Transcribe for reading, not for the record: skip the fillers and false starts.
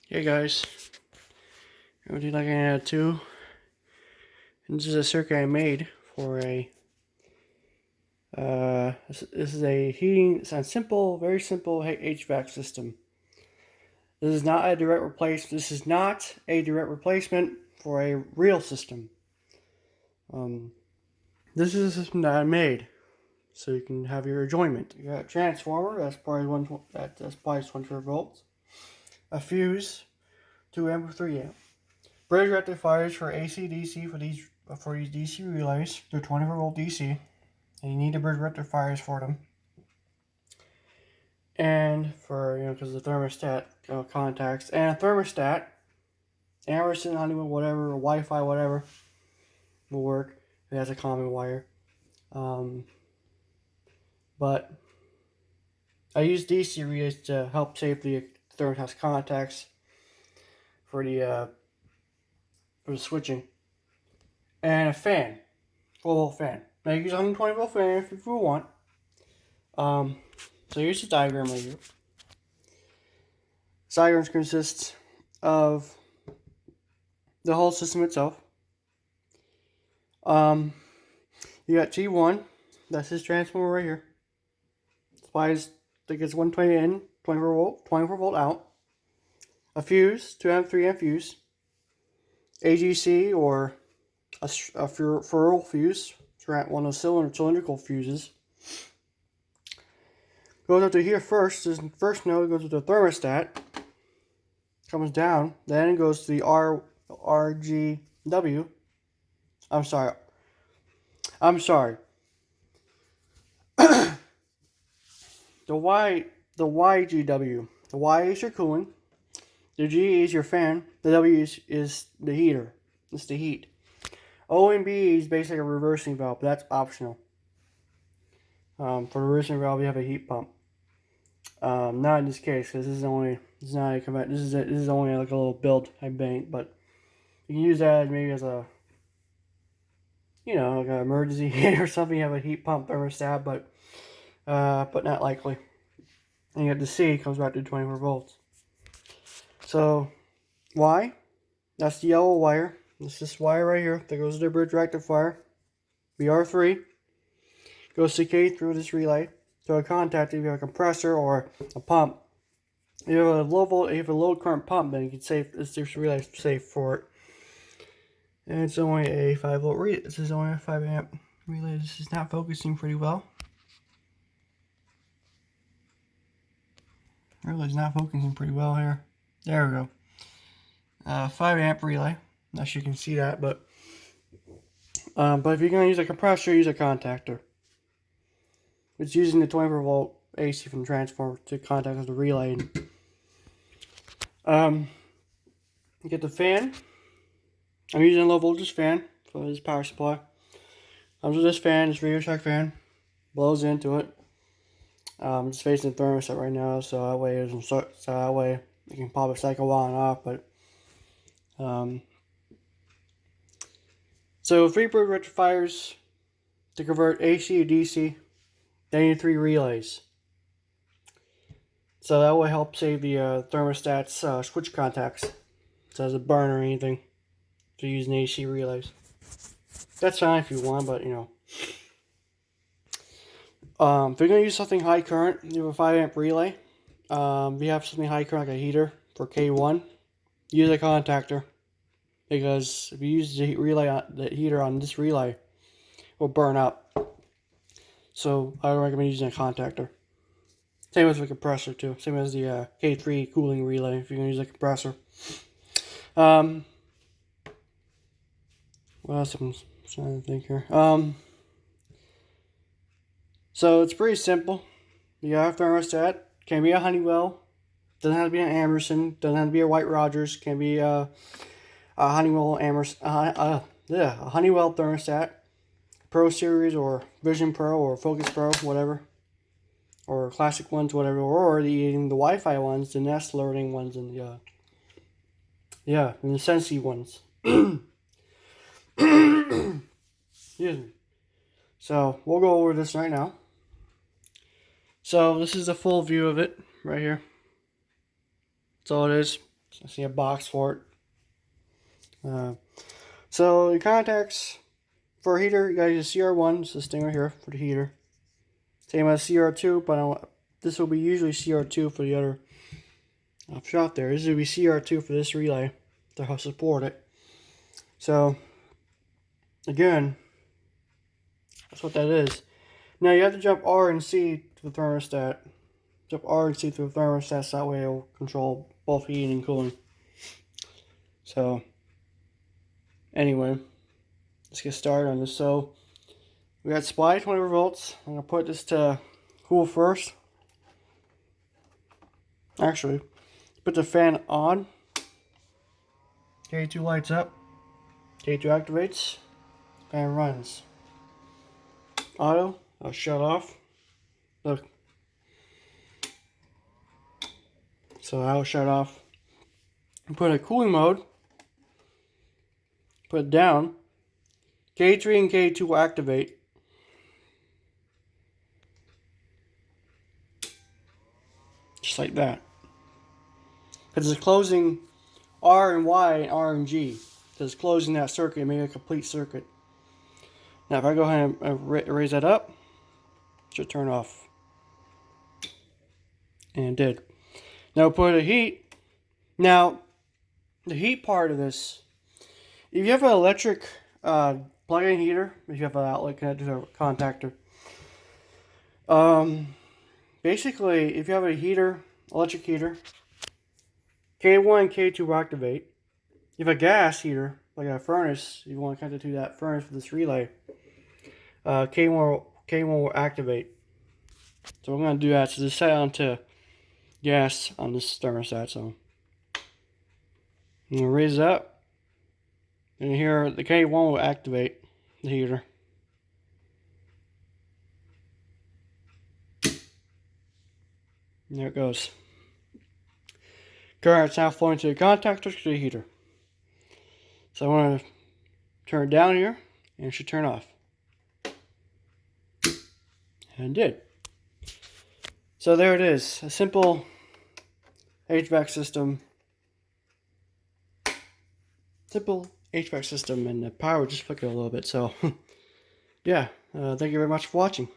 Hey guys, I'm looking at two. And this is a circuit I made for a. This is a heating. It's a simple, very simple HVAC system. This is not a direct replace. This is not a direct replacement for a real system. This is a system that I made, so you can have your enjoyment. You got a transformer. That's probably that's probably 24 volts. A fuse, 2 amp or 3 amp. Bridge rectifiers for AC/DC for these DC relays. They're 24 volt DC, and you need the bridge rectifiers for them. And for because the thermostat contacts and a thermostat, Emerson, Honeywell, whatever, or Wi-Fi, whatever, will work. It has a common wire. But I use DC relays to help save the thermostat contacts for the switching, and a fan, 12 volt fan. Now you use a 120 volt fan if you want. So here's the diagram right here. This diagram consists of the whole system itself. You got T1, that's his transformer right here. Supplies that gets 120 in, 24 volt out. A fuse, 2 amp, 3 amp fuse. AGC or a ferrule fuse, one of those cylindrical fuses. Goes up to here first. This first node goes to the thermostat. Comes down, then it goes to the RGW. I'm sorry. The YGW. The Y is your cooling. The G is your fan. The W is the heater. It's the heat. O and B is basically a reversing valve, but that's optional. For the reversing valve, you have a heat pump. Not in this case, because this is only like a little build I made, but you can use that maybe as a like an emergency hit or something. You have a heat pump thermostat, but not likely. And you have the C comes back to 24 volts. So Y, that's the yellow wire. This wire right here that goes to the bridge rectifier. BR3 goes to K through this relay to a contactor. If you have a compressor or a pump, if you have a low current pump, then you can save this relay safe for it. And it's only a 5 volt relay. This is only a 5 amp relay. This is not focusing pretty well. Really, it's not focusing pretty well here. There we go. 5 amp relay. Not sure you can see that, but if you're gonna use a compressor, use a contactor. It's using the 24 volt AC from the transformer to contact with the relay. You get the fan. I'm using a low voltage fan for this power supply. Comes with this fan, this Radio Shack fan. Blows into it. It's facing the thermostat right now, so that way you can pop a cycle on and off. But so 3 bridge rectifiers to convert AC to DC. Then you need 3 relays. So that will help save the thermostat's switch contacts. So it doesn't burn or anything. To use AC relays. That's fine if you want, but if you're going to use something high current, you have a 5 amp relay. If you have something high current like a heater for K1, use a contactor. Because if you use the heater on this relay, it will burn up. So I recommend using a contactor. Same as the compressor too. Same as the K3 cooling relay if you're going to use a compressor. What else I'm trying to think here. So it's pretty simple. You got a thermostat. Can be a Honeywell. Doesn't have to be an Emerson. Doesn't have to be a White Rogers. Can be a Honeywell Emerson. A Honeywell thermostat. Pro Series or Vision Pro or Focus Pro, whatever. Or classic ones, whatever. Or the Wi-Fi ones, the Nest alerting ones, and and the Sensi ones. Excuse me. So we'll go over this right now. So this is a full view of it right here. That's all it is. I see a box for it. So your contacts for a heater, you gotta use CR1, it's this thing right here for the heater. Same as CR2, but this will be usually CR2 for the other shot there. This will be CR2 for this relay to help support it. So again, that's what that is. Now you have to jump R and C to the thermostat. Jump R and C through the thermostat, so that way it will control both heating and cooling. So anyway, let's get started on this. So we got supply 24 volts. I'm gonna put this to cool first. Actually, put the fan on. K2 lights up. K2 activates. Fan runs. Auto. I'll shut off. Look. So I'll shut off. Put a cooling mode. Put it down. K3 and K2 will activate. Just like that. Because it's closing R and Y and R and G. Because it's closing that circuit and making a complete circuit. Now if I go ahead and raise that up, it should turn off. And it did. Now put a heat. Now, the heat part of this, if you have an electric plug-in heater, if you have an outlet connected to a contactor, basically, if you have a heater, electric heater, K1 and K2 will activate. If you have a gas heater, like a furnace, you want to connect it to that furnace for this relay, K1 will activate. So I'm going to do that. So just set it on to gas on this thermostat. So I'm going to raise it up. And here the K1 will activate the heater. And there it goes. Current's now flowing to the contactor to the heater. So I want to turn it down here, and it should turn off. And it did. So there it is, a simple HVAC system. Simple HVAC system, and the power just flickered a little bit. So yeah, thank you very much for watching.